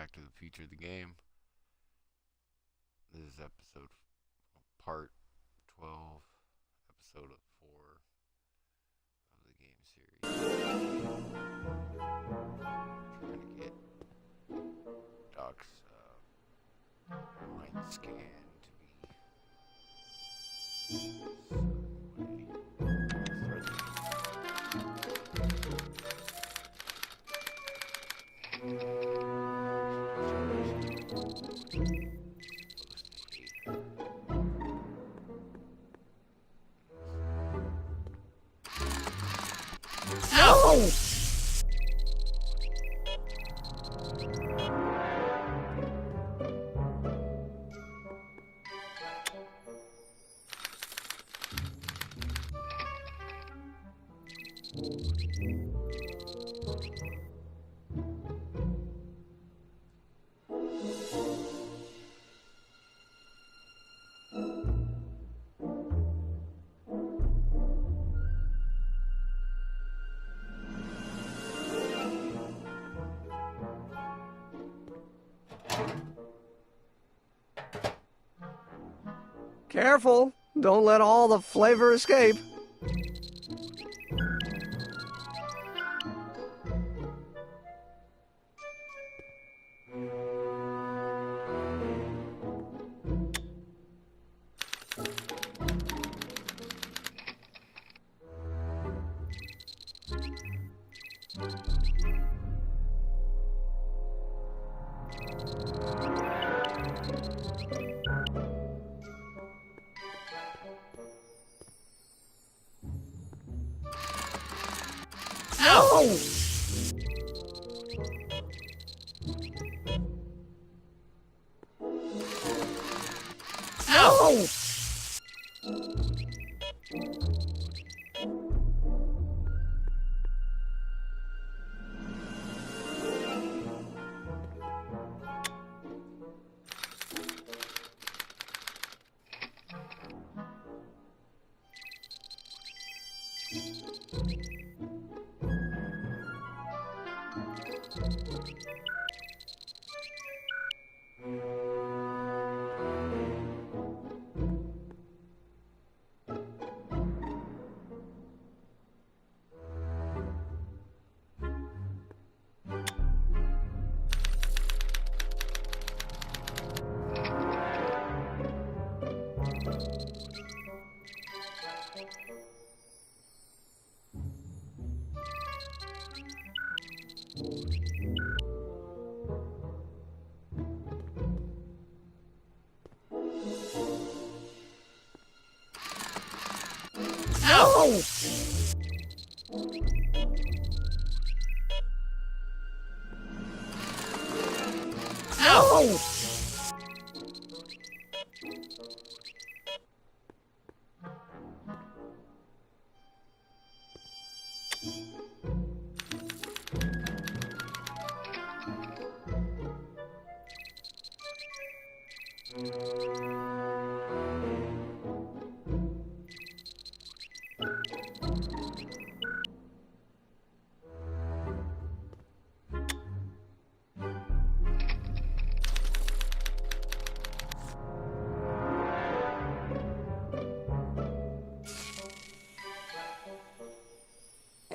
Back to the Future, the game. This is part 12, episode 4 of the game series. Trying to get Doc's mind scan to be Careful, don't let all the flavor escape.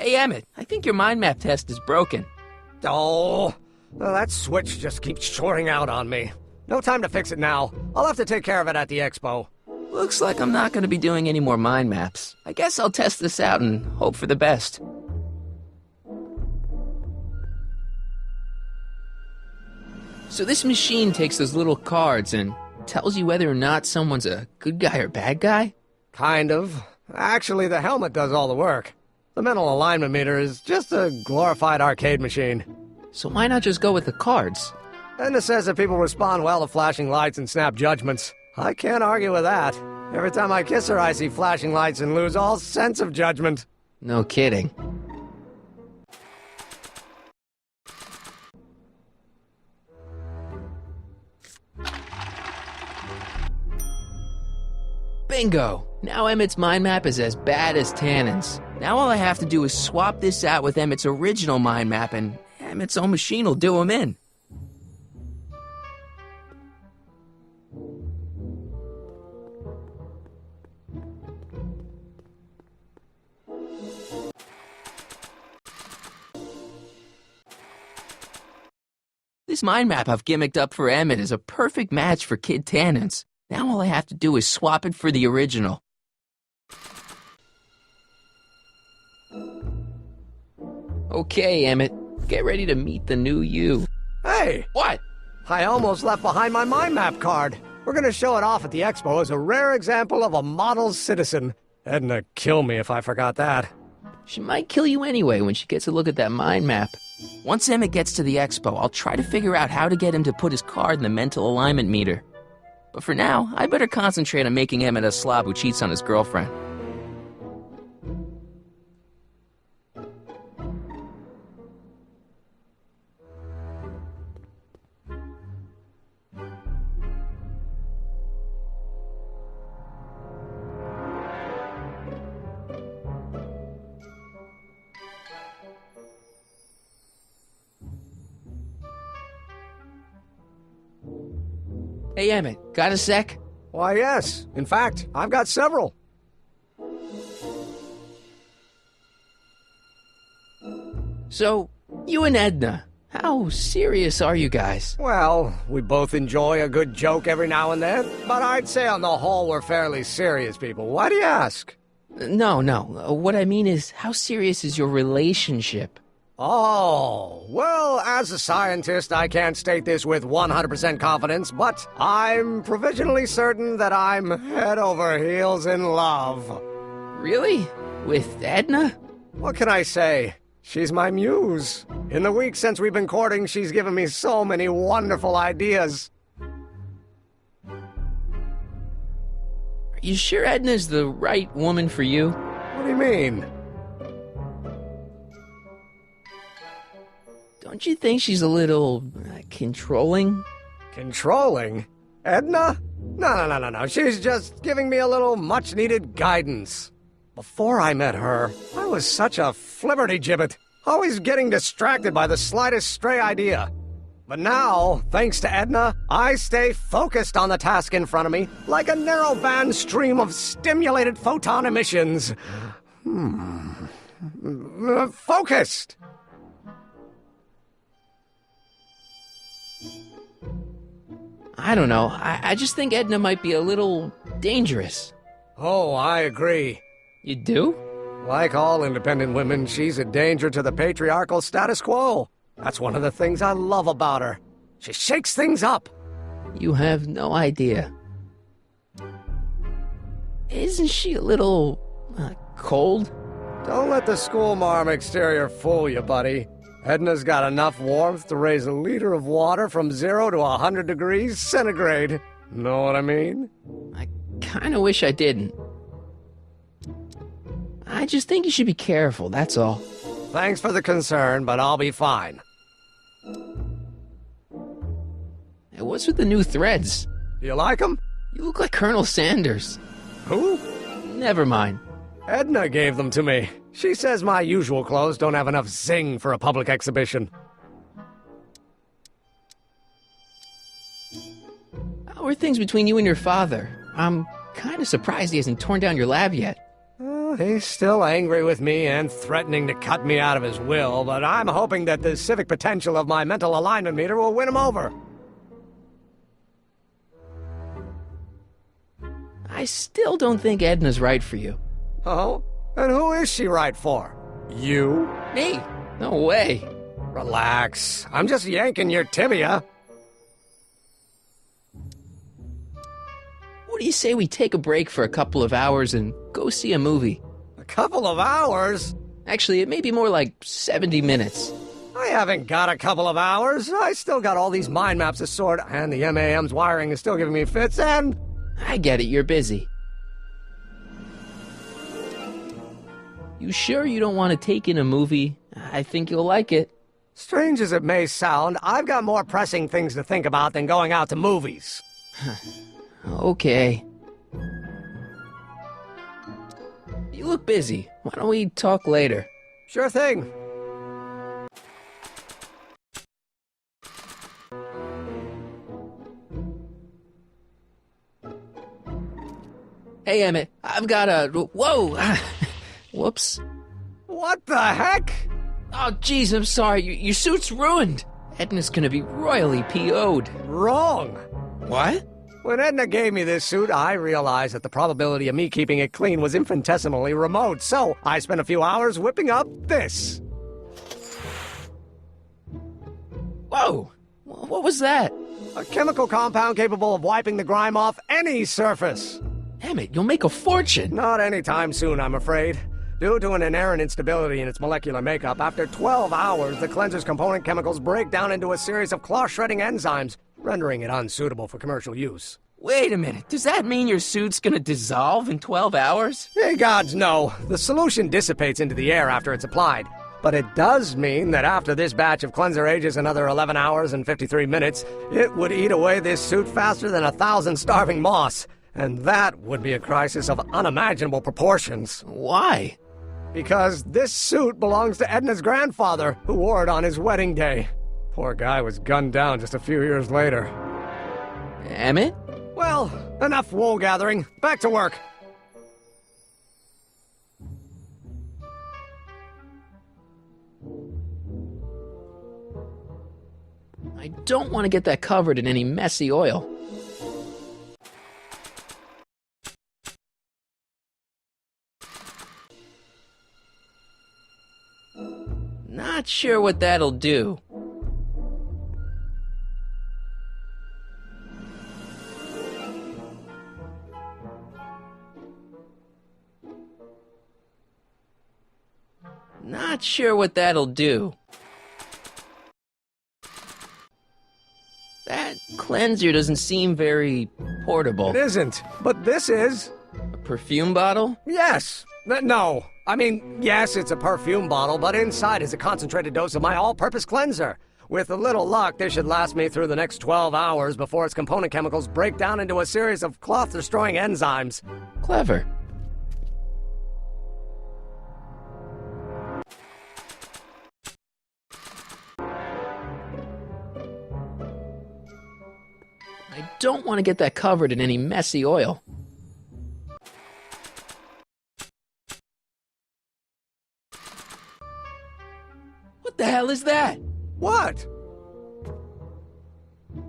Hey, Emmett, I think your mind map test is broken. Oh, well, that switch just keeps shorting out on me. No time to fix it now. I'll have to take care of it at the expo. Looks like I'm not going to be doing any more mind maps. I guess I'll test this out and hope for the best. So this machine takes those little cards and tells you whether or not someone's a good guy or bad guy? Kind of. Actually, the helmet does all the work. The mental alignment meter is just a glorified arcade machine. So why not just go with the cards? Edna says that people respond well to flashing lights and snap judgments. I can't argue with that. Every time I kiss her, I see flashing lights and lose all sense of judgment. No kidding. Bingo! Now Emmett's mind map is as bad as Tannen's. Now all I have to do is swap this out with Emmett's original mind map and Emmett's own machine will do him in. This mind map I've gimmicked up for Emmett is a perfect match for Kid Tannins. Now all I have to do is swap it for the original. Okay, Emmett, get ready to meet the new you. Hey! What? I almost left behind my mind map card. We're gonna show it off at the expo as a rare example of a model citizen. Edna kill me if I forgot that. She might kill you anyway when she gets a look at that mind map. Once Emmett gets to the expo, I'll try to figure out how to get him to put his card in the mental alignment meter. But for now, I better concentrate on making Emmett a slob who cheats on his girlfriend. Hey, Emmett, got a sec? Why, yes. In fact, I've got several. So, you and Edna, how serious are you guys? Well, we both enjoy a good joke every now and then, but I'd say on the whole we're fairly serious people. Why do you ask? No. What I mean is, how serious is your relationship? Oh, well, as a scientist, I can't state this with 100% confidence, but I'm provisionally certain that I'm head over heels in love. Really? With Edna? What can I say? She's my muse. In the weeks since we've been courting, she's given me so many wonderful ideas. Are you sure Edna's the right woman for you? What do you mean? Don't you think she's a little controlling? Controlling? Edna? No. She's just giving me a little much-needed guidance. Before I met her, I was such a flibberty-gibbet, always getting distracted by the slightest stray idea. But now, thanks to Edna, I stay focused on the task in front of me, like a narrow-band stream of stimulated photon emissions. Focused! I don't know. I just think Edna might be a little dangerous. Oh, I agree. You do? Like all independent women, she's a danger to the patriarchal status quo. That's one of the things I love about her. She shakes things up. You have no idea. Isn't she a little cold? Don't let the schoolmarm exterior fool you, buddy. Edna's got enough warmth to raise a liter of water from 0 to 100 degrees centigrade. Know what I mean? I kinda wish I didn't. I just think you should be careful, that's all. Thanks for the concern, but I'll be fine. Hey, what's with the new threads? You like 'em? You look like Colonel Sanders. Who? Never mind. Edna gave them to me. She says my usual clothes don't have enough zing for a public exhibition. How are things between you and your father? I'm kinda surprised he hasn't torn down your lab yet. He's still angry with me and threatening to cut me out of his will, but I'm hoping that the civic potential of my mental alignment meter will win him over. I still don't think Edna's right for you. Oh? And who is she right for? You? Me? No way. Relax. I'm just yanking your tibia. What do you say we take a break for a couple of hours and go see a movie? A couple of hours? Actually, it may be more like 70 minutes. I haven't got a couple of hours. I still got all these mind maps to sort, and the MAM's wiring is still giving me fits, and... I get it, you're busy. You sure you don't want to take in a movie? I think you'll like it. Strange as it may sound, I've got more pressing things to think about than going out to movies. Okay. You look busy. Why don't we talk later? Sure thing. Hey, Emmett, I've got a... Whoa! Whoops. What the heck? Oh, jeez, I'm sorry. Your suit's ruined. Edna's gonna be royally PO'd. Wrong! What? When Edna gave me this suit, I realized that the probability of me keeping it clean was infinitesimally remote, so I spent a few hours whipping up this. Whoa! What was that? A chemical compound capable of wiping the grime off any surface. Emmett, you'll make a fortune. Not anytime soon, I'm afraid. Due to an inherent instability in its molecular makeup, after 12 hours, the cleanser's component chemicals break down into a series of cloth-shredding enzymes, rendering it unsuitable for commercial use. Wait a minute, does that mean your suit's gonna dissolve in 12 hours? Hey, gods, no. The solution dissipates into the air after it's applied. But it does mean that after this batch of cleanser ages another 11 hours and 53 minutes, it would eat away this suit faster than 1,000 starving moths. And that would be a crisis of unimaginable proportions. Why? Because this suit belongs to Edna's grandfather, who wore it on his wedding day. Poor guy was gunned down just a few years later. Emmett? Well, enough wool gathering. Back to work. I don't want to get that covered in any messy oil. Not sure what that'll do. Not sure what that'll do. That cleanser doesn't seem very portable. It isn't, but this is. A perfume bottle? Yes. No. I mean, yes, it's a perfume bottle, but inside is a concentrated dose of my all-purpose cleanser. With a little luck, this should last me through the next 12 hours before its component chemicals break down into a series of cloth-destroying enzymes. Clever. I don't want to get that covered in any messy oil. What the hell is that? What?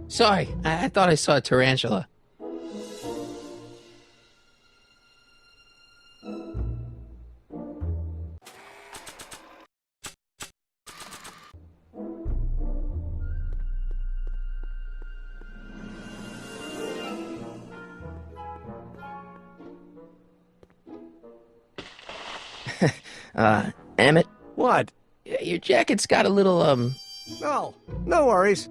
Sorry, I thought I saw a tarantula. Emmett, What? your jacket's got a little, No. No worries.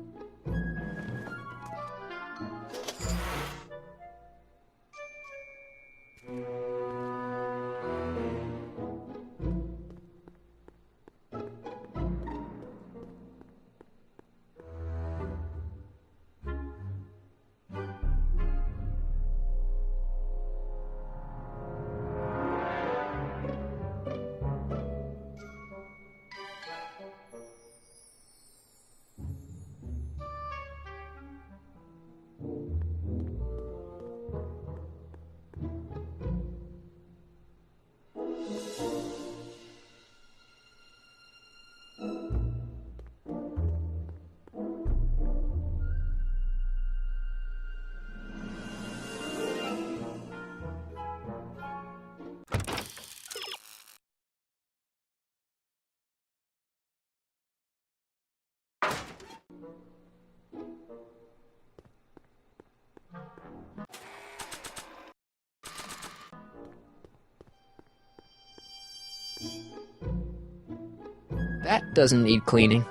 that doesn't need cleaning.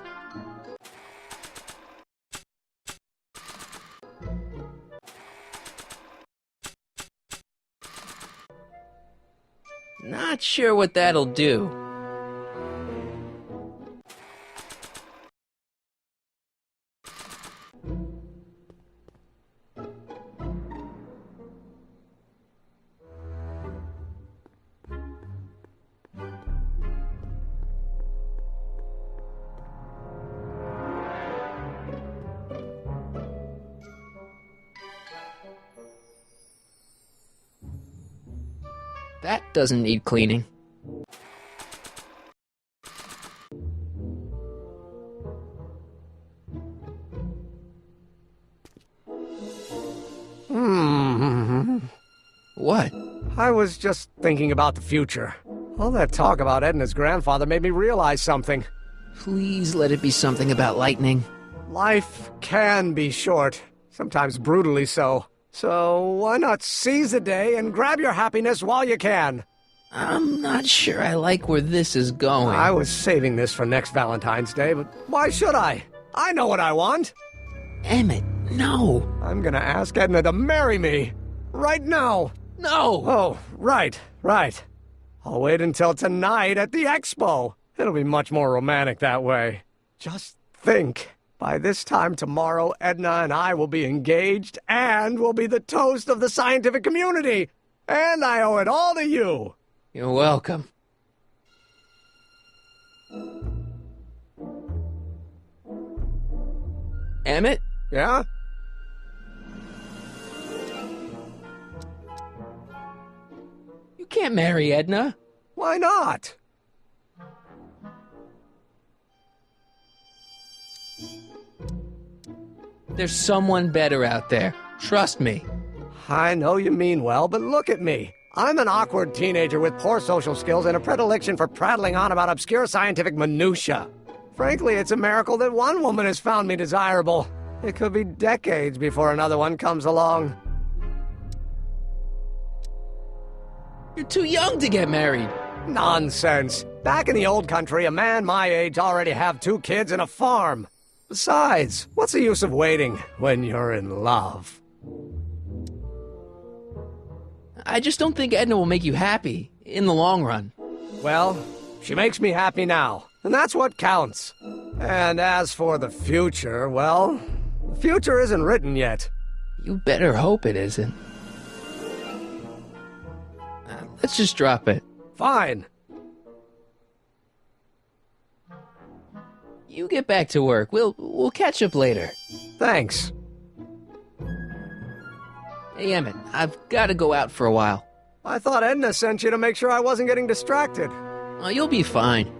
Not sure what that'll do. That doesn't need cleaning. I was just thinking about the future. All that talk about Edna's grandfather made me realize something. Please let it be something about lightning. Life can be short, sometimes brutally so. So why not seize the day and grab your happiness while you can? I'm not sure I like where this is going. I was saving this for next Valentine's Day, but why should I? I know what I want. Emmett, no. I'm gonna ask Edna to marry me. Right now. No! Oh, right. I'll wait until tonight at the expo. It'll be much more romantic that way. Just think. By this time tomorrow, Edna and I will be engaged and will be the toast of the scientific community. And I owe it all to you. You're welcome. Emmett? Yeah? You can't marry Edna. Why not? There's someone better out there. Trust me. I know you mean well, but look at me. I'm an awkward teenager with poor social skills and a predilection for prattling on about obscure scientific minutiae. Frankly, it's a miracle that one woman has found me desirable. It could be decades before another one comes along. You're too young to get married. Nonsense. Back in the old country, a man my age already have 2 kids and a farm. Besides, what's the use of waiting when you're in love? I just don't think Edna will make you happy in the long run. Well, she makes me happy now, and that's what counts. And as for the future, well, the future isn't written yet. You better hope it isn't. Let's just drop it. Fine. You get back to work. We'll catch up later. Thanks. Hey, Emmett, I've got to go out for a while. I thought Edna sent you to make sure I wasn't getting distracted. Oh, you'll be fine.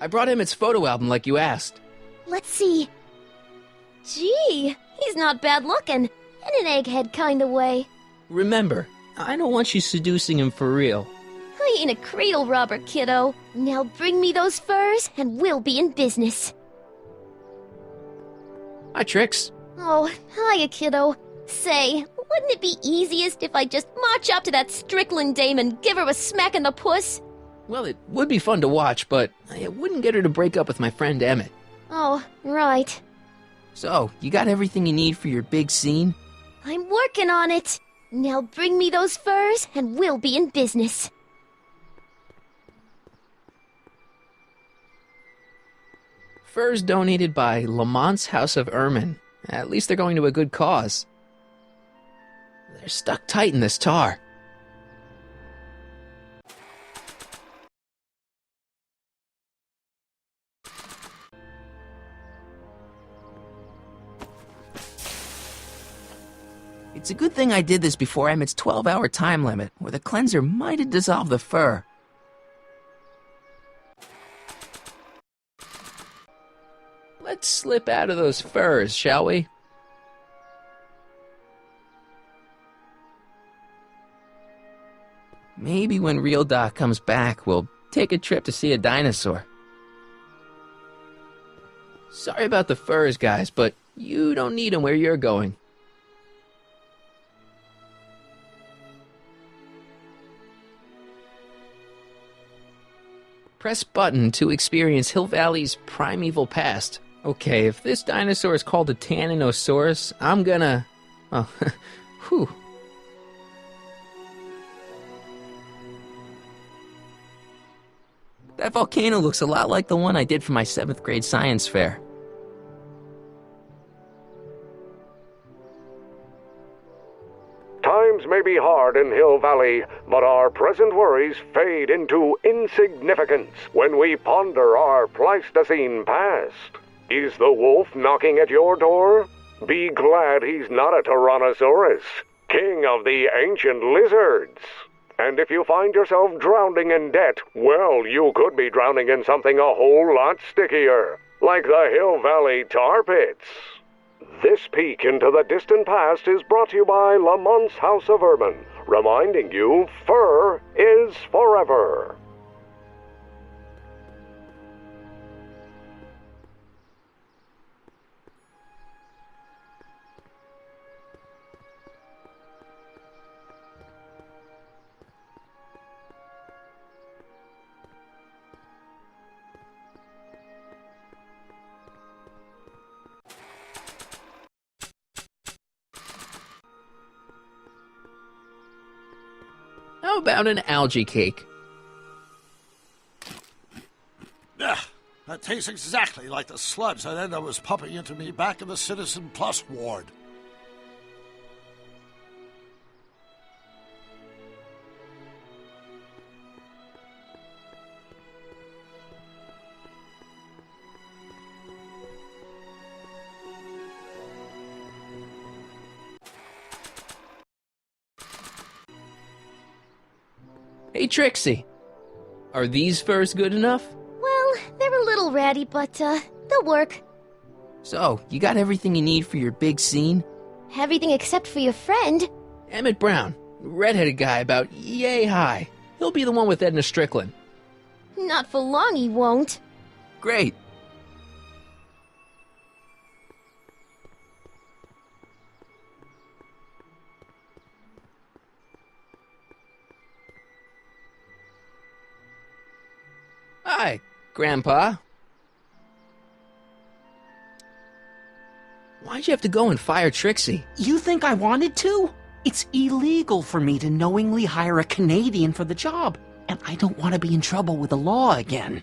I brought him its photo album like you asked. Let's see. Gee, he's not bad looking. In an egghead kind of way. Remember, I don't want you seducing him for real. I ain't a cradle robber, kiddo. Now bring me those furs and we'll be in business. Hi, Trix. Oh, hiya, kiddo. Say, wouldn't it be easiest if I just march up to that Strickland dame and give her a smack in the puss? Well, it would be fun to watch, but it wouldn't get her to break up with my friend Emmett. Oh, right. So, you got everything you need for your big scene? I'm working on it. Now bring me those furs and we'll be in business. Furs donated by Lamont's House of Ermine. At least they're going to a good cause. They're stuck tight in this tar. It's a good thing I did this before Emmett's 12-hour time limit, or the cleanser might have dissolved the fur. Let's slip out of those furs, shall we? Maybe when Real Doc comes back, we'll take a trip to see a dinosaur. Sorry about the furs, guys, but you don't need them where you're going. Press button to experience Hill Valley's primeval past. Okay, if this dinosaur is called a Tannosaurus, I'm gonna... Oh, whew. That volcano looks a lot like the one I did for my 7th grade science fair. Times may be hard in Hill Valley, but our present worries fade into insignificance when we ponder our Pleistocene past. Is the wolf knocking at your door? Be glad he's not a Tyrannosaurus, king of the ancient lizards. And if you find yourself drowning in debt, well, you could be drowning in something a whole lot stickier, like the Hill Valley tar pits. This peek into the distant past is brought to you by Lamont's House of Urban, reminding you fur is forever. How about an algae cake? Ugh, that tastes exactly like the sludge that Edna was pumping into me back in the Citizen Plus ward. Hey, Trixie. Are these furs good enough? Well, they're a little ratty, but, they'll work. So, you got everything you need for your big scene? Everything except for your friend. Emmett Brown, redheaded guy about yay high. He'll be the one with Edna Strickland. Not for long, he won't. Great. Hi, Grandpa. Why'd you have to go and fire Trixie? You think I wanted to? It's illegal for me to knowingly hire a Canadian for the job, and I don't want to be in trouble with the law again.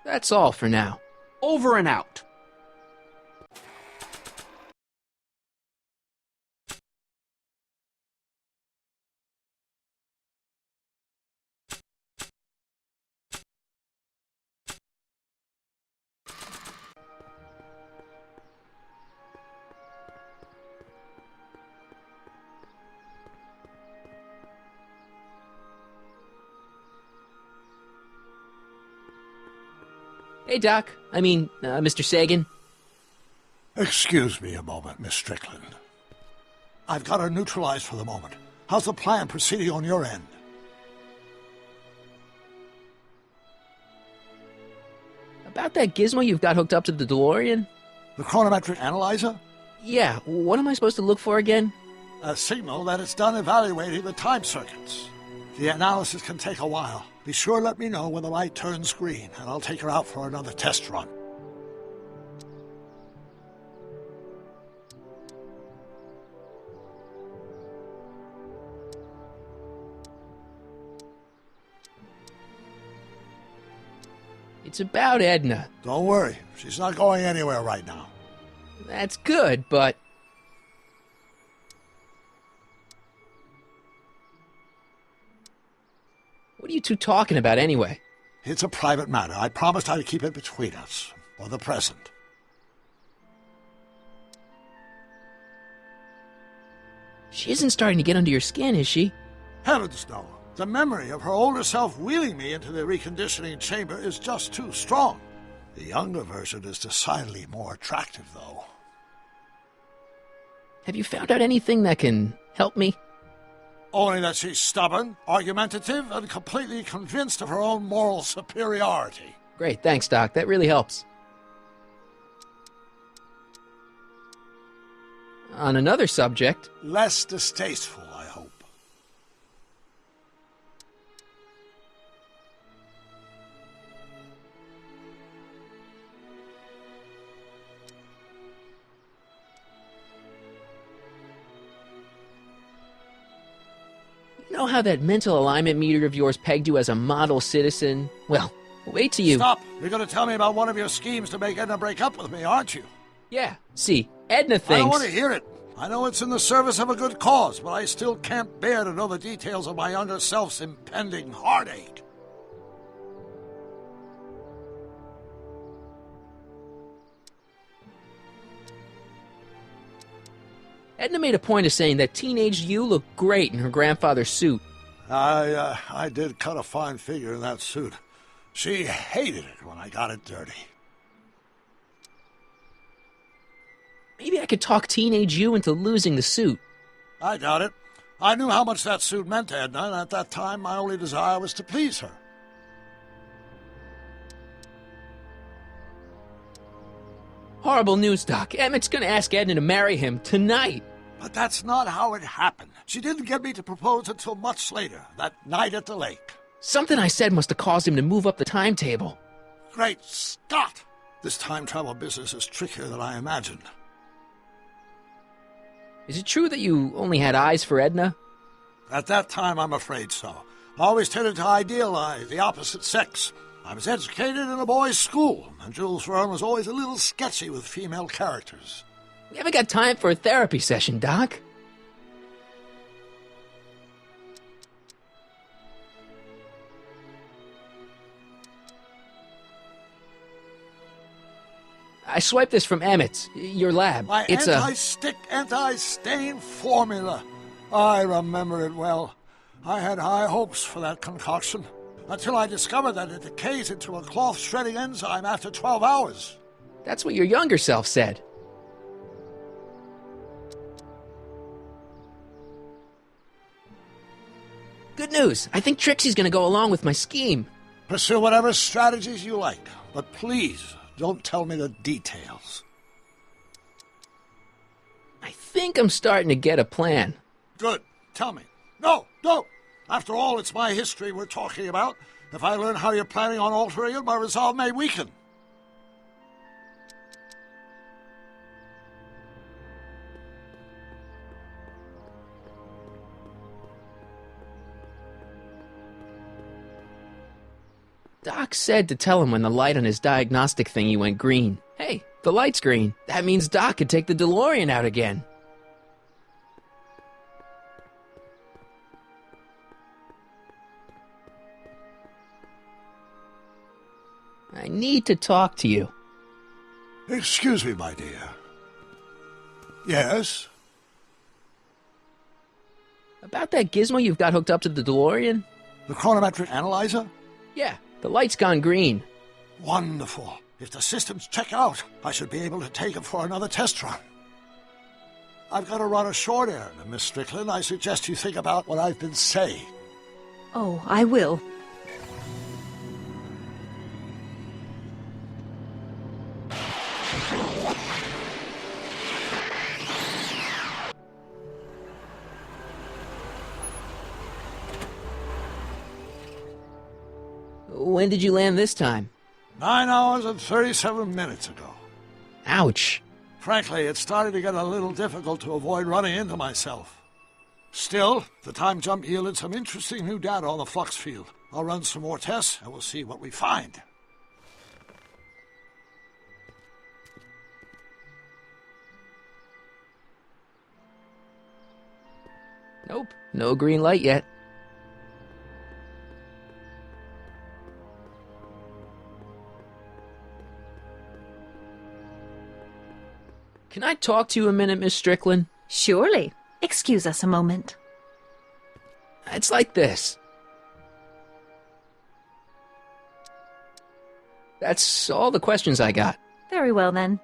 That's all for now. Over and out. Hey, Doc. Mr. Sagan. Excuse me a moment, Miss Strickland. I've got her neutralized for the moment. How's the plan proceeding on your end? About that gizmo you've got hooked up to the DeLorean? The chronometric analyzer? Yeah, what am I supposed to look for again? A signal that it's done evaluating the time circuits. The analysis can take a while. Be sure to let me know when the light turns green, and I'll take her out for another test run. It's about Edna. Don't worry, she's not going anywhere right now. That's good, but... What are you two talking about anyway? It's a private matter. I promised I'd keep it between us, for the present. She isn't starting to get under your skin, is she? Heavens no. The memory of her older self wheeling me into the reconditioning chamber is just too strong. The younger version is decidedly more attractive, though. Have you found out anything that can help me? Only that she's stubborn, argumentative, and completely convinced of her own moral superiority. Great, thanks, Doc. That really helps. On another subject... Less distasteful, I hope. know how that mental alignment meter of yours pegged you as a model citizen? Well, wait till you... Stop! You're going to tell me about one of your schemes to make Edna break up with me, aren't you? Yeah, see, Edna thinks... I don't want to hear it. I know it's in the service of a good cause, but I still can't bear to know the details of my younger self's impending heartache. Edna made a point of saying that teenage you looked great in her grandfather's suit. I did cut a fine figure in that suit. She hated it when I got it dirty. Maybe I could talk teenage you into losing the suit. I doubt it. I knew how much that suit meant to Edna, and at that time my only desire was to please her. Horrible news, Doc. Emmett's gonna ask Edna to marry him tonight. But that's not how it happened. She didn't get me to propose until much later, that night at the lake. Something I said must have caused him to move up the timetable. Great Scott! This time travel business is trickier than I imagined. Is it true that you only had eyes for Edna? At that time, I'm afraid so. I always tended to idealize the opposite sex. I was educated in a boys' school, and Jules Verne was always a little sketchy with female characters. We haven't got time for a therapy session, Doc. I swiped this from Emmett's, your lab. My It's anti-stick, anti-stain formula. I remember it well. I had high hopes for that concoction, until I discovered that it decays into a cloth-shredding enzyme after 12 hours. That's what your younger self said. Good news. I think Trixie's gonna go along with my scheme. Pursue whatever strategies you like, but please don't tell me the details. I think I'm starting to get a plan. Good. Tell me. No, no. After all, it's my history we're talking about. If I learn how you're planning on altering it, my resolve may weaken. Doc said to tell him when the light on his diagnostic thingy went green. Hey, the light's green. That means Doc could take the DeLorean out again. I need to talk to you. Excuse me, my dear. Yes? About that gizmo you've got hooked up to the DeLorean? The chronometric analyzer? Yeah, the light's gone green. Wonderful. If the systems check out, I should be able to take it for another test run. I've got to run a short errand, Miss Strickland. I suggest you think about what I've been saying. Oh, I will. When did you land this time? 9 hours and 37 minutes ago. Ouch. Frankly, it started to get a little difficult to avoid running into myself. Still, the time jump yielded some interesting new data on the flux field. I'll run some more tests, and we'll see what we find. Nope, no green light yet. Can I talk to you a minute, Miss Strickland? Surely. Excuse us a moment. It's like this. That's all the questions I got. Very well, then.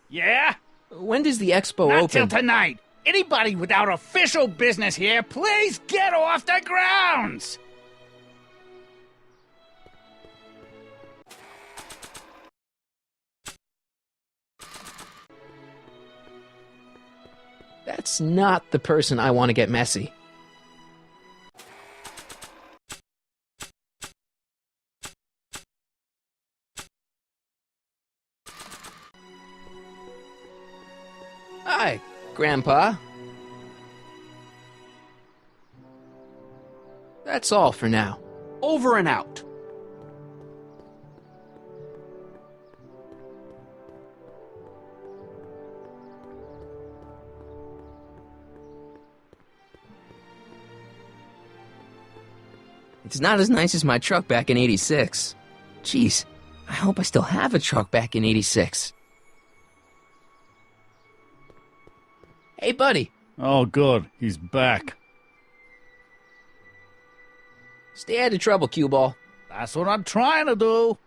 Yeah? When does the expo Not open? till tonight. Anybody without official business here, please get off the grounds! That's not the person I want to get messy. Grandpa? That's all for now. Over and out. It's not as nice as my truck back in '86. Jeez, I hope I still have a truck back in '86. Hey, buddy. Oh, good. He's back. Stay out of trouble, cue ball. That's what I'm trying to do.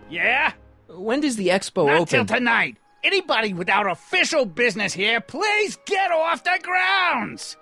Yeah? When does the expo Not till open? tonight. Anybody without official business here, please get off the grounds!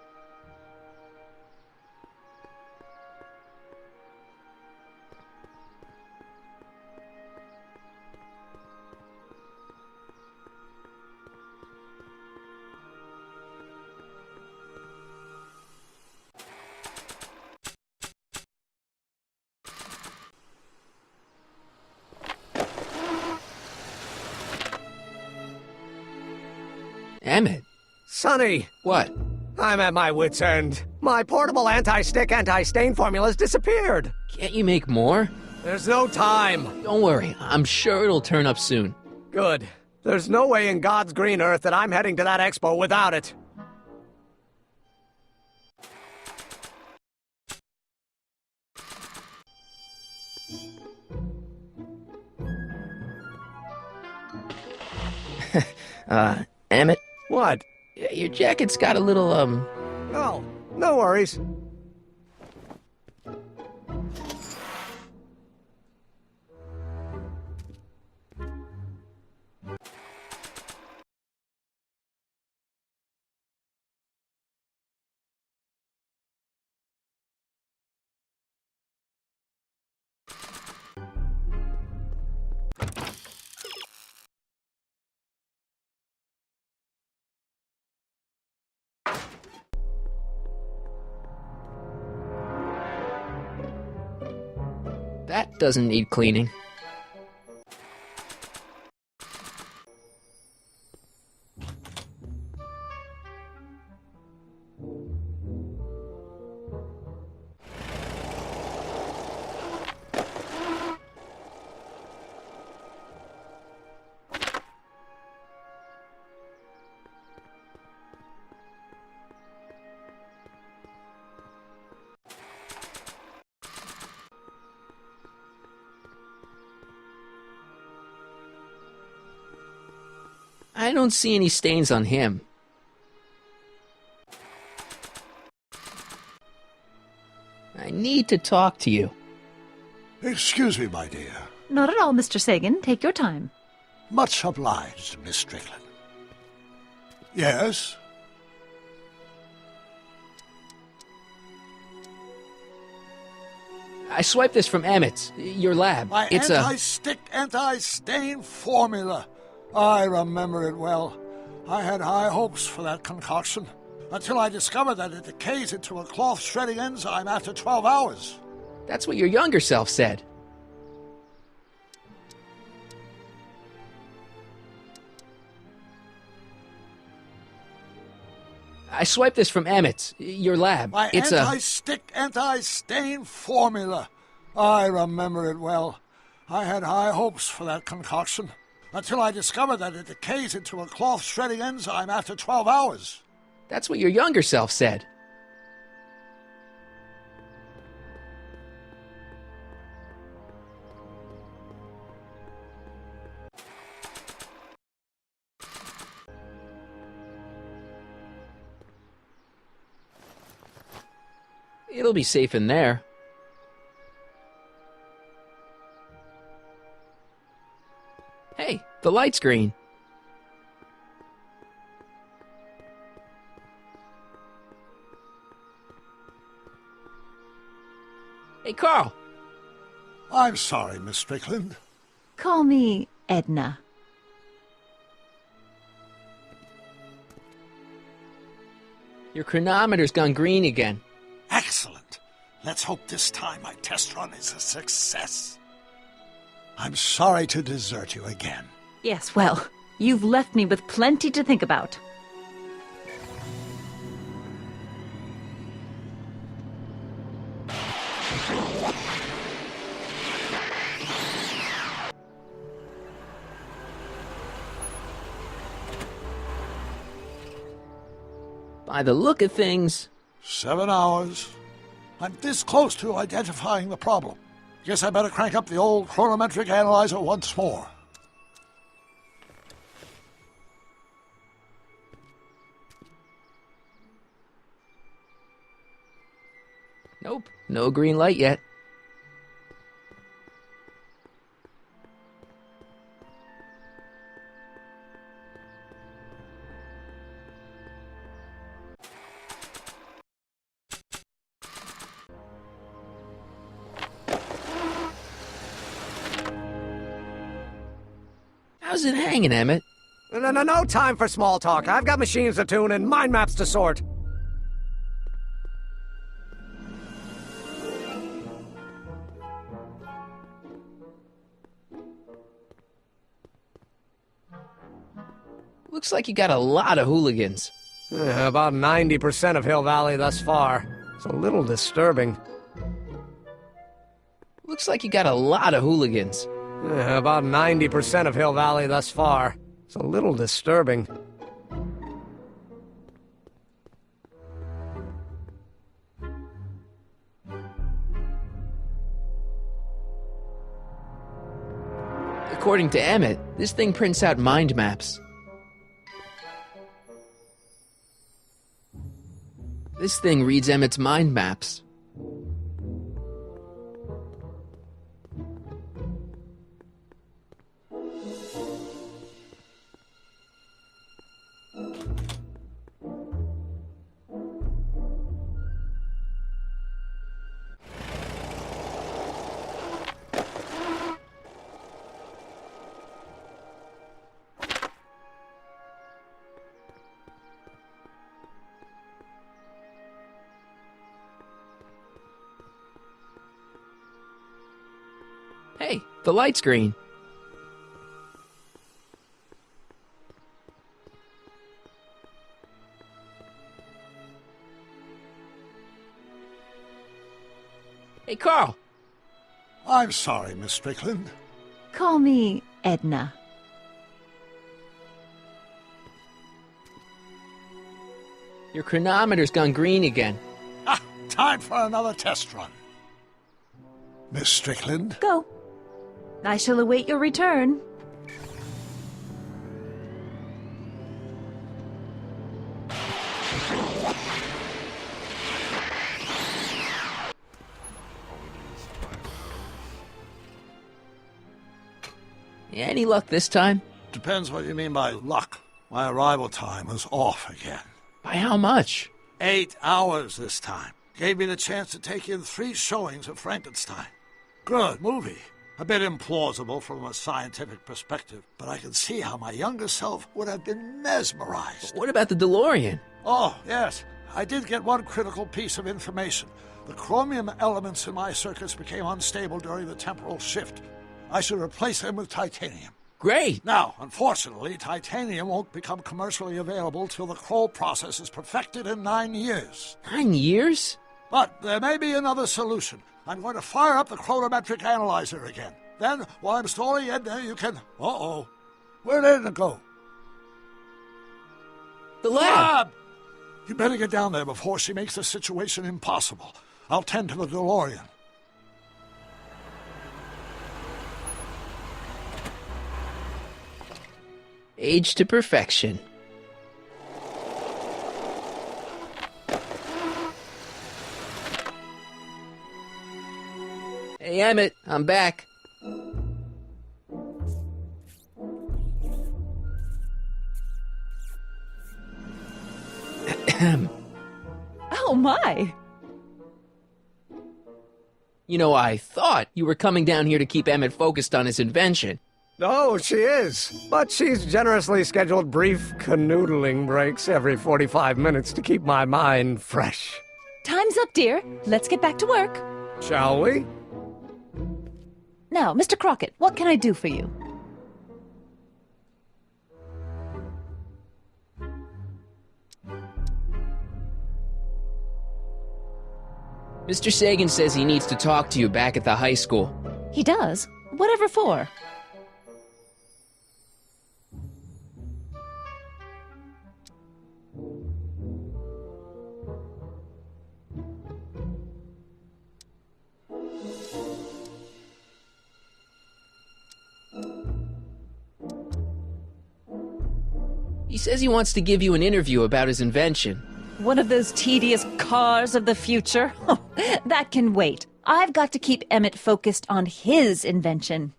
Emmett. Sonny, What? I'm at my wit's end. My portable anti-stick, anti-stain formula's disappeared. Can't you make more? There's no time. Don't worry, I'm sure it'll turn up soon. Good. There's no way in God's green earth that I'm heading to that expo without it. Emmett, What? your jacket's got a little, Oh, no worries. that doesn't need cleaning. I don't see any stains on him. I need to talk to you. Excuse me, my dear. Not at all, Mr. Sagan. Take your time. Much obliged, Miss Strickland. Yes? I swiped this from Emmett's, your lab. My It's anti-stick, anti-stain formula. I remember it well. I had high hopes for that concoction, until I discovered that it decays into a cloth-shredding enzyme after 12 hours. That's what your younger self said. I swiped this from Emmett's, your lab. My It's anti-stick, anti-stain formula. I remember it well. I had high hopes for that concoction, until I discovered that it decays into a cloth-shredding enzyme after 12 hours. That's what your younger self said. It'll be safe in there. Hey, the light's green. Hey, Carl. I'm sorry, Miss Strickland. Call me Edna. Your chronometer's gone green again. Let's hope this time my test run is a success. I'm sorry to desert you again. Yes, well, you've left me with plenty to think about. By the look of things, 7 hours. I'm this close to identifying the problem. Guess I better crank up the old chronometric analyzer once more. nope, no green light yet. How's it hanging, Emmett? No time for small talk. I've got machines to tune and mind maps to sort. Looks like you got a lot of hooligans. About 90% of Hill Valley thus far. It's a little disturbing. Looks like you got a lot of hooligans. About 90% of Hill Valley thus far. It's a little disturbing. According to Emmett, this thing prints out mind maps. This thing reads Emmett's mind maps. Hey, the light's green. Hey, Carl. I'm sorry, Miss Strickland. Call me Edna. Your chronometer's gone green again. Ah, time for another test run. Miss Strickland? Go. I shall await your return. Any luck this time? Depends what you mean by luck. My arrival time was off again. By how much? 8 hours this time. Gave me the chance to take in 3 showings of Frankenstein. Good movie. A bit implausible from a scientific perspective, but I can see how my younger self would have been mesmerized. What about the DeLorean? Oh, yes. I did get one critical piece of information. The chromium elements in my circuits became unstable during the temporal shift. I should replace them with titanium. Great! Now, unfortunately, titanium won't become commercially available till the Kroll process is perfected in 9 years. 9 years? But there may be another solution. I'm going to fire up the chronometric analyzer again. Then, while I'm stalling Edna, you can... Uh-oh. Where did Edna go? The lab! You better get down there before she makes the situation impossible. I'll tend to the DeLorean. Age to perfection. Hey, Emmett, I'm back. Oh, my. You know, I thought you were coming down here to keep Emmett focused on his invention. Oh, she is. But she's generously scheduled brief canoodling breaks every 45 minutes to keep my mind fresh. Time's up, dear. Let's get back to work. Shall we? Now, Mr. Crockett, what can I do for you? Mr. Sagan says he needs to talk to you back at the high school. He does? Whatever for? He says he wants to give you an interview about his invention. One of those tedious cars of the future? Oh, that can wait. I've got to keep Emmett focused on his invention.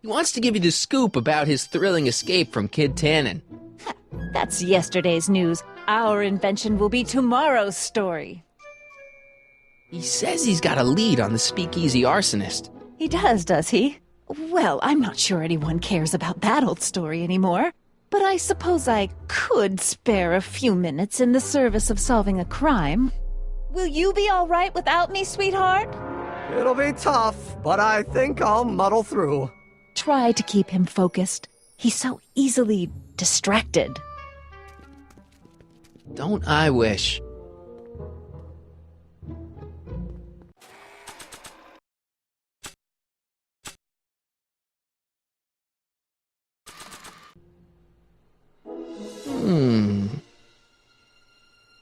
He wants to give you the scoop about his thrilling escape from Kid Tannen. That's yesterday's news. Our invention will be tomorrow's story. He says he's got a lead on the speakeasy arsonist. He does he? Well, I'm not sure anyone cares about that old story anymore. But I suppose I could spare a few minutes in the service of solving a crime. Will you be all right without me, sweetheart? It'll be tough, but I think I'll muddle through. Try to keep him focused. He's so easily distracted. Don't I wish?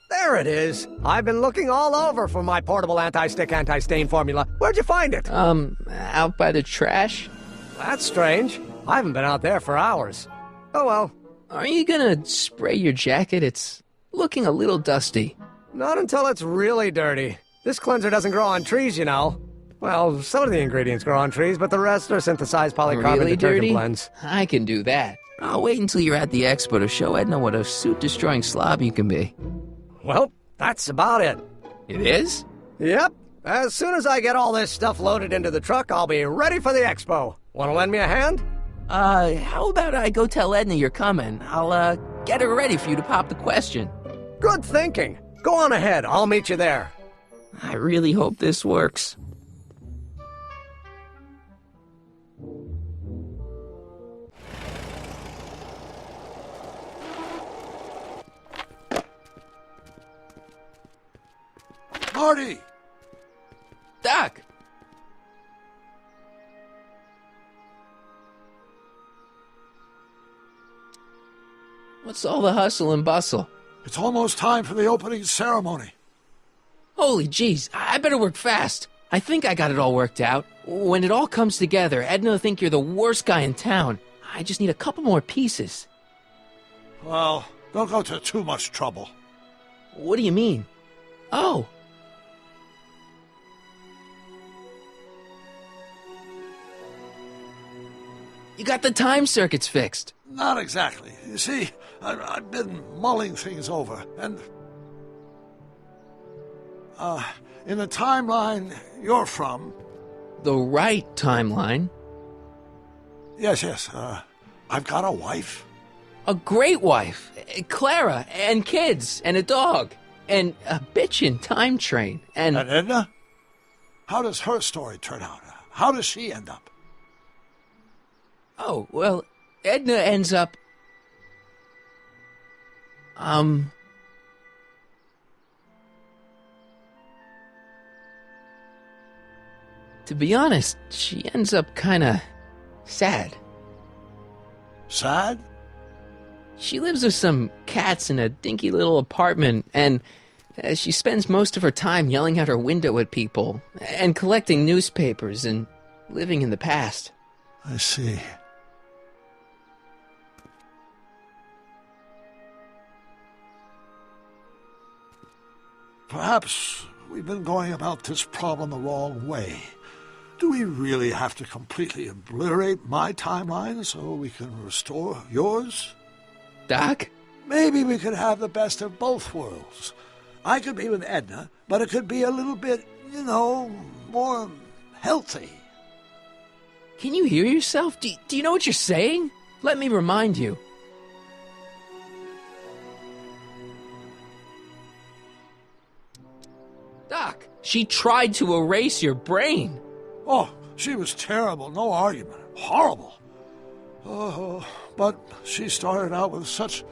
There it is. I've been looking all over for my portable anti-stick, anti-stain formula. Where'd you find it? Out by the trash? That's strange. I haven't been out there for hours. Oh well. Are you gonna spray your jacket? It's looking a little dusty. Not until it's really dirty. This cleanser doesn't grow on trees, you know. Well, some of the ingredients grow on trees, but the rest are synthesized polycarbonate Really detergent dirty? blends. I can do that. I'll wait until you're at the expo to show Edna what a suit-destroying slob you can be. Well, that's about it. It is? Yep. As soon as I get all this stuff loaded into the truck, I'll be ready for the expo. Want to lend me a hand? How about I go tell Edna you're coming? I'll, get her ready for you to pop the question. Good thinking. Go on ahead. I'll meet you there. I really hope this works. Marty! Doc! What's all the hustle and bustle? It's almost time for the opening ceremony. Holy jeez, I better work fast. I think I got it all worked out. When it all comes together, Edna will think you're the worst guy in town. I just need a couple more pieces. Well, don't go to too much trouble. What do you mean? Oh. You got the time circuits fixed. Not exactly. You see, I've been mulling things over, and... in the timeline you're from... The right timeline? Yes, I've got a wife. A great wife, Clara, and kids, and a dog, and a bitchin' time train, And Edna? How does her story turn out? How does she end up? Oh, well, Edna ends up... To be honest, she ends up kinda sad. Sad? She lives with some cats in a dinky little apartment, and she spends most of her time yelling out her window at people, and collecting newspapers, and living in the past. I see. Perhaps we've been going about this problem the wrong way. Do we really have to completely obliterate my timeline so we can restore yours? Doc? Maybe we could have the best of both worlds. I could be with Edna, but it could be a little bit, more healthy. Can you hear yourself? Do you know what you're saying? Let me remind you. She tried to erase your brain. Oh, she was terrible, no argument. Horrible. Oh, but she started out with such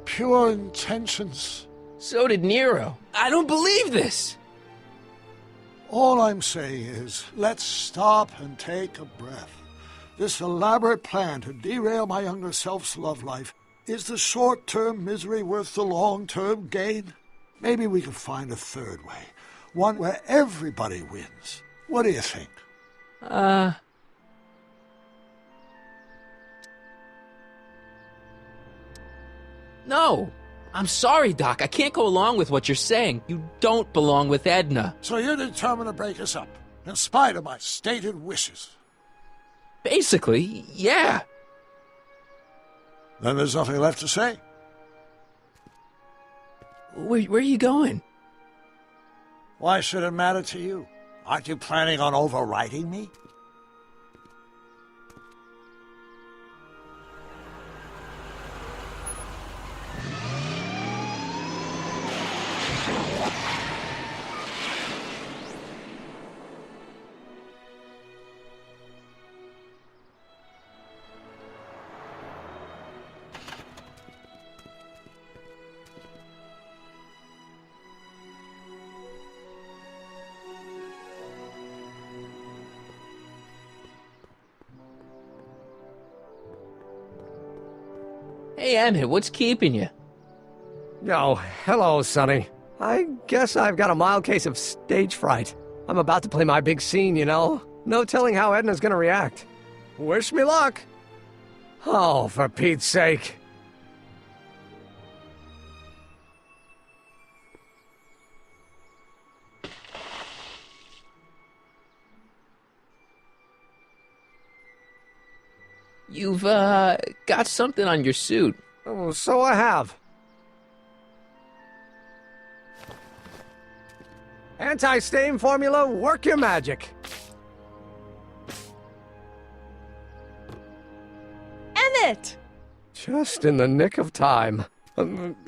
pure intentions. So did Nero. I don't believe this. All I'm saying is, let's stop and take a breath. This elaborate plan to derail my younger self's love life, is the short-term misery worth the long-term gain? Maybe we could find a third way, one where everybody wins. What do you think? No. I'm sorry, Doc. I can't go along with what you're saying. You don't belong with Edna. So you're determined to break us up, in spite of my stated wishes. Basically, yeah. Then there's nothing left to say. Where are you going? Why should it matter to you? Aren't you planning on overriding me? Hey, Emmett, what's keeping you? Oh, hello, Sonny. I guess I've got a mild case of stage fright. I'm about to play my big scene, you know? No telling how Edna's gonna react. Wish me luck. Oh, for Pete's sake. You've, got something on your suit. Oh, so I have. Anti-stain formula, work your magic. Emmett! Just in the nick of time.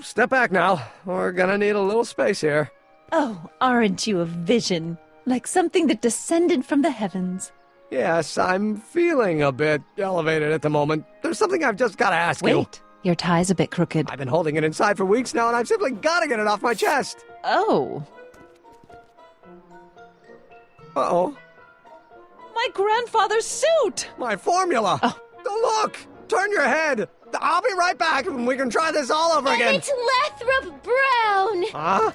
Step back now. We're gonna need a little space here. Oh, aren't you a vision? Like something that descended from the heavens. Yes, I'm feeling a bit elevated at the moment. There's something I've just gotta ask you. Wait, your tie's a bit crooked. I've been holding it inside for weeks now, and I've simply gotta get it off my chest. Oh. Uh-oh. My grandfather's suit! My formula! Oh. Look! Turn your head! I'll be right back, and we can try this all over And again. it's Lathrop Brown! Huh?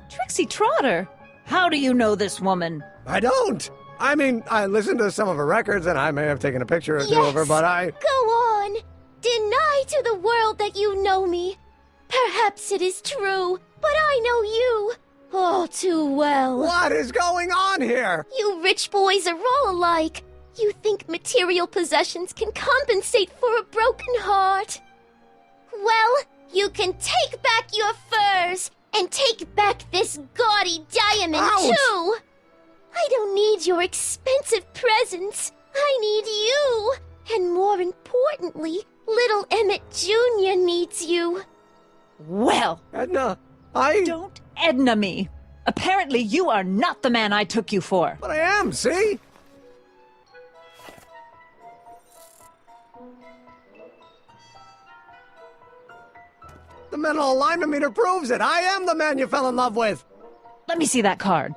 Trixie Trotter! How do you know this woman? I don't! I mean, I listened to some of her records, and I may have taken a picture or two of her, Yes. but I... Go on! Deny to the world that you know me. Perhaps it is true, but I know you all too well. What is going on here? You rich boys are all alike. You think material possessions can compensate for a broken heart. Well, you can take back your furs and take back this gaudy diamond, Ouch. too. I don't need your expensive presents. I need you. And more importantly, little Emmett Jr. needs you. Well, Edna, I... don't Edna me. Apparently you are not the man I took you for. But I am, see? The mental alignment meter proves it. I am the man you fell in love with. Let me see that card.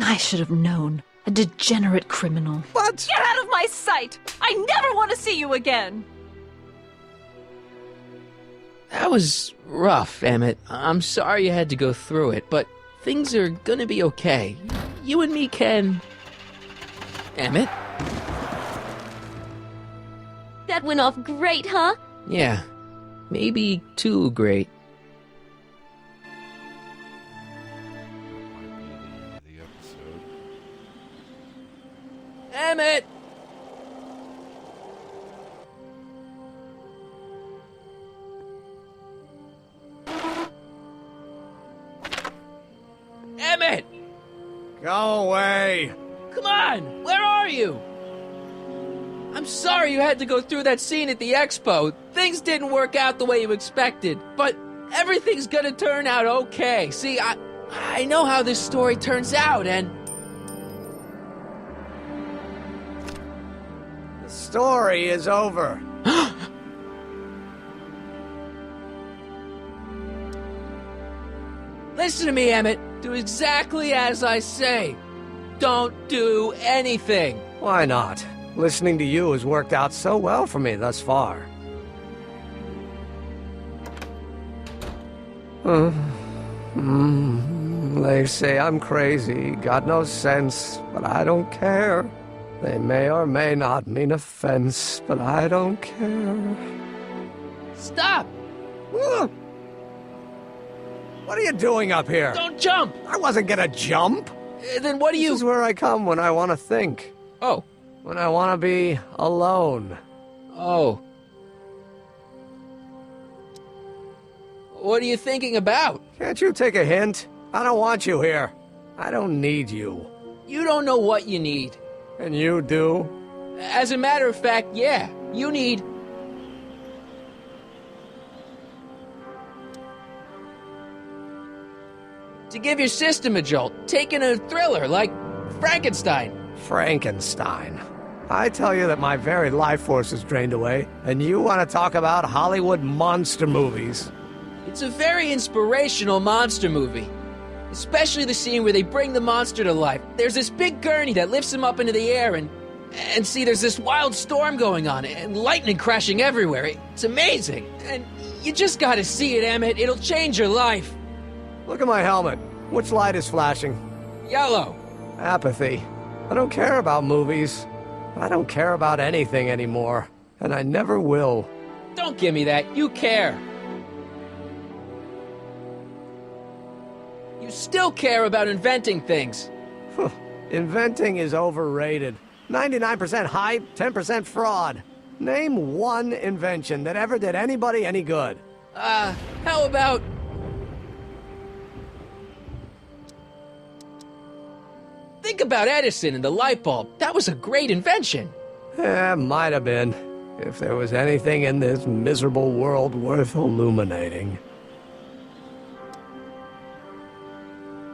I should have known. A degenerate criminal. But... Get out of my sight! I never want to see you again! That was rough, Emmett. I'm sorry you had to go through it, but things are gonna be okay. You and me can... Emmett? That went off great, huh? Yeah. Maybe too great. The episode. Emmett! Emmett! Go away. Come on! Where are you? I'm sorry you had to go through that scene at the expo. Things didn't work out the way you expected, but everything's gonna turn out okay. See, I know how this story turns out, and... The story is over. Listen to me, Emmett. Do exactly as I say. Don't do anything. Why not? Listening to you has worked out so well for me thus far. They say I'm crazy, got no sense, but I don't care. They may or may not mean offense, but I don't care. Stop! What are you doing up here? Don't jump! I wasn't gonna jump. Then what do you... This is where I come when I want to think. Oh. When I want to be alone. Oh. What are you thinking about? Can't you take a hint? I don't want you here. I don't need you. You don't know what you need. And you do? As a matter of fact, yeah. You need... to give your system a jolt. Take in a thriller like Frankenstein. Frankenstein. I tell you that my very life force is drained away, and you want to talk about Hollywood monster movies. It's a very inspirational monster movie. Especially the scene where they bring the monster to life. There's this big gurney that lifts him up into the air, and see, there's this wild storm going on, and lightning crashing everywhere. It's amazing. And you just gotta see it, Emmett. It'll change your life. Look at my helmet. Which light is flashing? Yellow. Apathy. I don't care about movies. I don't care about anything anymore. And I never will. Don't give me that. You care. You still care about inventing things. Inventing is overrated. 99% hype, 10% fraud. Name one invention that ever did anybody any good. How about... think about Edison and the light bulb. That was a great invention. Might have been. If there was anything in this miserable world worth illuminating.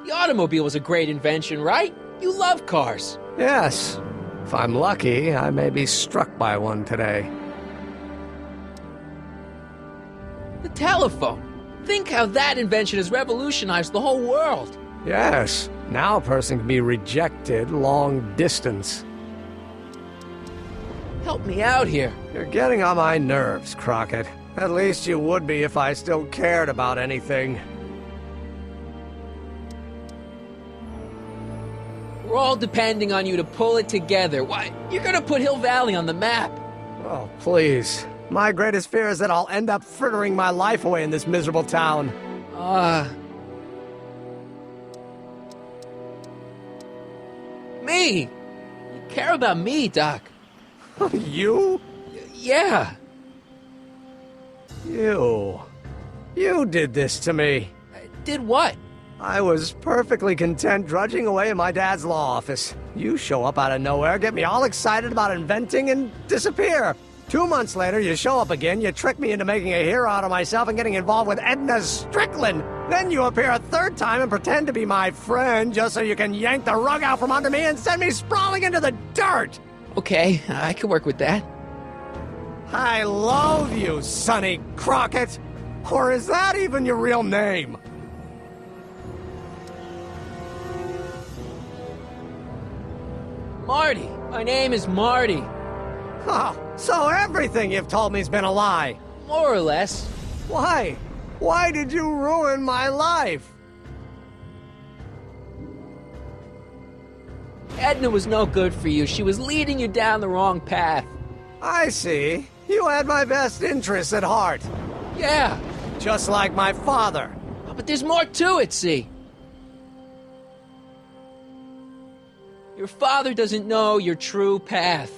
The automobile was a great invention, right? You love cars. Yes. If I'm lucky, I may be struck by one today. The telephone. Think how that invention has revolutionized the whole world. Yes. Now a person can be rejected long distance. Help me out here. You're getting on my nerves, Crockett. At least you would be if I still cared about anything. We're all depending on you to pull it together. Why, you're gonna put Hill Valley on the map. Oh, please. My greatest fear is that I'll end up frittering my life away in this miserable town. Me! You care about me, Doc. You? Yeah. You did this to me. Did what? I was perfectly content drudging away in my dad's law office. You show up out of nowhere, get me all excited about inventing, and disappear. 2 months later, you show up again, you trick me into making a hero out of myself and getting involved with Edna Strickland. Then you appear a third time and pretend to be my friend just so you can yank the rug out from under me and send me sprawling into the dirt. Okay, I can work with that. I loathe you, Sonny Crockett. Or is that even your real name? Marty. My name is Marty. Oh, so everything you've told me's been a lie. More or less. Why? Why did you ruin my life? Edna was no good for you. She was leading you down the wrong path. I see. You had my best interests at heart. Yeah. Just like my father. But there's more to it, see? Your father doesn't know your true path.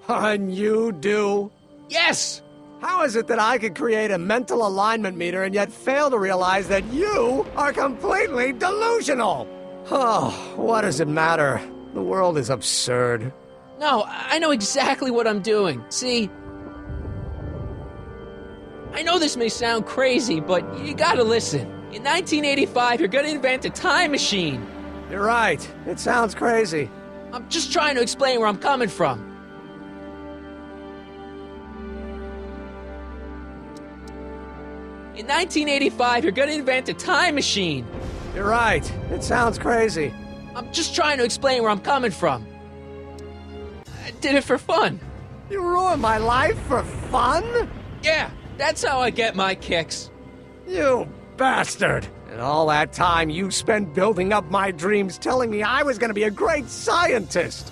And you do? Yes! How is it that I could create a mental alignment meter and yet fail to realize that you are completely delusional? Oh, what does it matter? The world is absurd. No, I know exactly what I'm doing. See, I know this may sound crazy, but you gotta listen. In 1985, you're gonna invent a time machine. You're right. It sounds crazy. I'm just trying to explain where I'm coming from. In 1985, you're gonna invent a time machine. You're right. It sounds crazy. I'm just trying to explain where I'm coming from. I did it for fun. You ruined my life for fun? Yeah, that's how I get my kicks. You bastard! And all that time you spent building up my dreams, telling me I was gonna be a great scientist!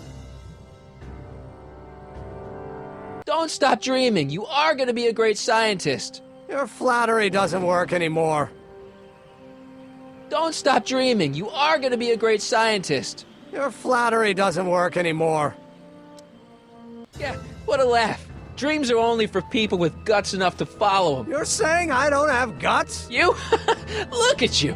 Don't stop dreaming. You are gonna be a great scientist. Your flattery doesn't work anymore. Don't stop dreaming. You are gonna be a great scientist. Your flattery doesn't work anymore. Yeah, what a laugh. Dreams are only for people with guts enough to follow them. You're saying I don't have guts? You? Look at you.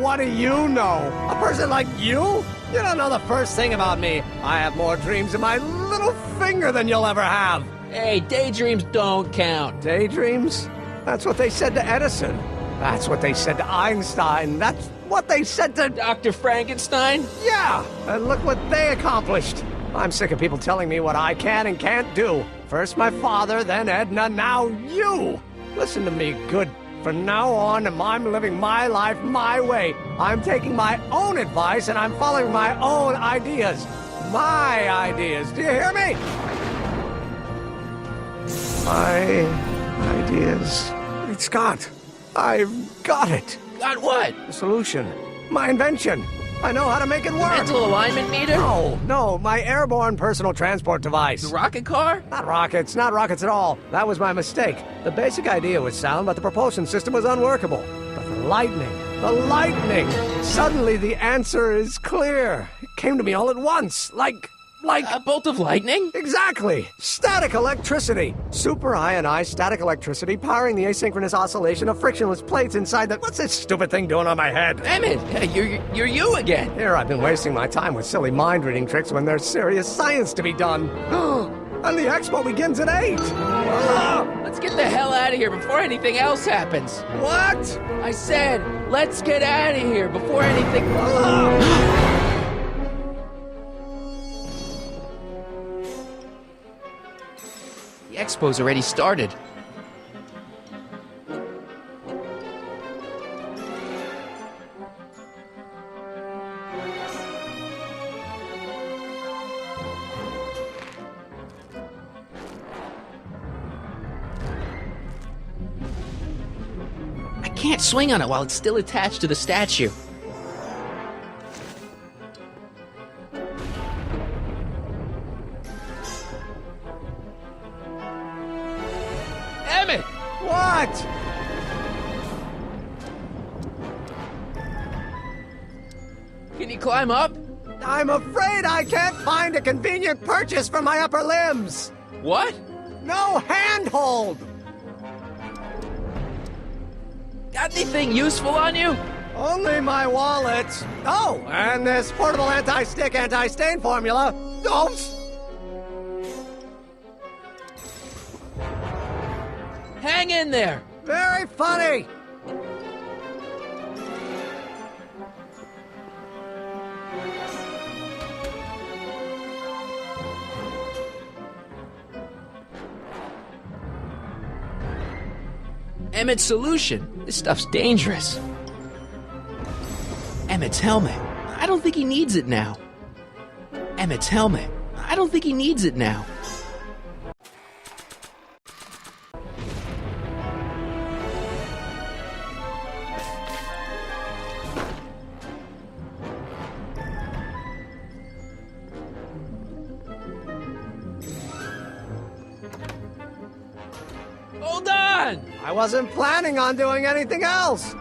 What do you know? A person like you? You don't know the first thing about me. I have more dreams in my little finger than you'll ever have. Hey, daydreams don't count. Daydreams? That's what they said to Edison. That's what they said to Einstein. That's what they said to... Dr. Frankenstein? Yeah! And look what they accomplished. I'm sick of people telling me what I can and can't do. First my father, then Edna, now you! Listen to me, good. From now on, I'm living my life my way. I'm taking my own advice and I'm following my own ideas. My ideas. Do you hear me? My ideas. Great Scott. I've got it. Got what? The solution. My invention. I know how to make it work. Mental alignment meter? No, my airborne personal transport device. The rocket car? Not rockets at all. That was my mistake. The basic idea was sound, but the propulsion system was unworkable. But the lightning! Suddenly the answer is clear. It came to me all at once, like... A bolt of lightning? Exactly! Static electricity! Super ionized static electricity powering the asynchronous oscillation of frictionless plates inside the... What's this stupid thing doing on my head? Emmett, you're you again. Here I've been wasting my time with silly mind-reading tricks when there's serious science to be done. And the expo begins at 8! Let's get the hell out of here before anything else happens. What? I said, let's get out of here before anything... The expo's already started. I can't swing on it while it's still attached to the statue. Emmett! What? Can you climb up? I'm afraid I can't find a convenient purchase for my upper limbs. What? No handhold. Got anything useful on you? Only my wallet. Oh, and this portable anti-stick, anti-stain formula. Oops. Hang in there. Very funny. Emmett's solution. This stuff's dangerous. Emmett's helmet. I don't think he needs it now. Emmett's helmet. I don't think he needs it now. Hold on! I wasn't planning on doing anything else.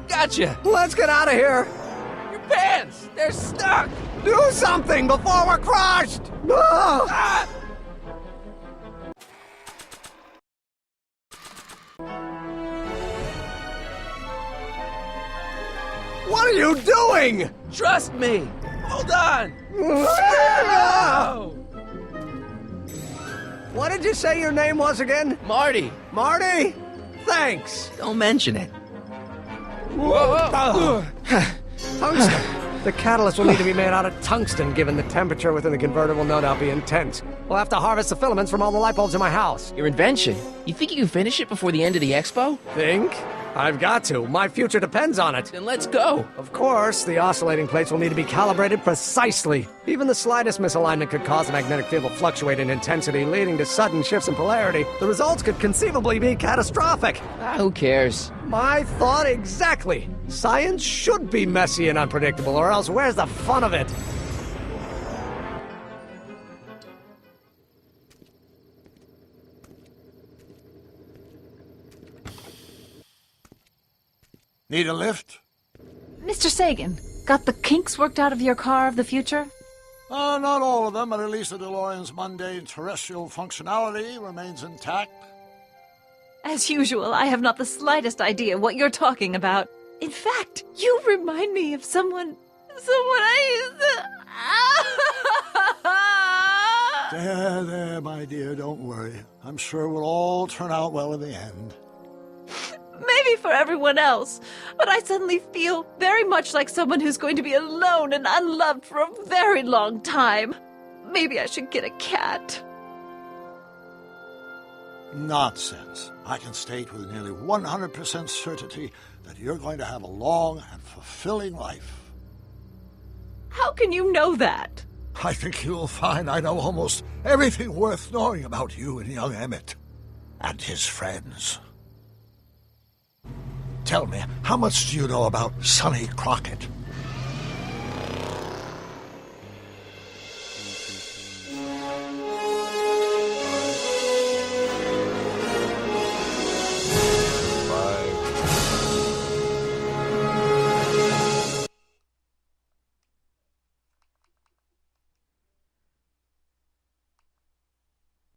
Gotcha! Let's get out of here! Your pants! They're stuck! Do something before we're crushed! Ah! What are you doing? Trust me! Hold on! What did you say your name was again? Marty! Marty? Thanks. Don't mention it. Tungsten. The catalyst will need to be made out of tungsten, given the temperature within the converter will no doubt be intense. We'll have to harvest the filaments from all the light bulbs in my house. Your invention. You think you can finish it before the end of the expo? Think? I've got to. My future depends on it. Then let's go. Of course, the oscillating plates will need to be calibrated precisely. Even the slightest misalignment could cause the magnetic field to fluctuate in intensity, leading to sudden shifts in polarity. The results could conceivably be catastrophic. Who cares? My thought exactly. Science should be messy and unpredictable, or else where's the fun of it? Need a lift? Mr. Sagan, got the kinks worked out of your car of the future? Not all of them, but at least the DeLorean's mundane terrestrial functionality remains intact. As usual, I have not the slightest idea what you're talking about. In fact, you remind me of someone I used to... There, my dear, don't worry. I'm sure we'll all turn out well in the end. Maybe for everyone else, but I suddenly feel very much like someone who's going to be alone and unloved for a very long time. Maybe I should get a cat. Nonsense. I can state with nearly 100% certainty that you're going to have a long and fulfilling life. How can you know that? I think you'll find I know almost everything worth knowing about you and young Emmett. And his friends. Tell me, how much do you know about Sonny Crockett?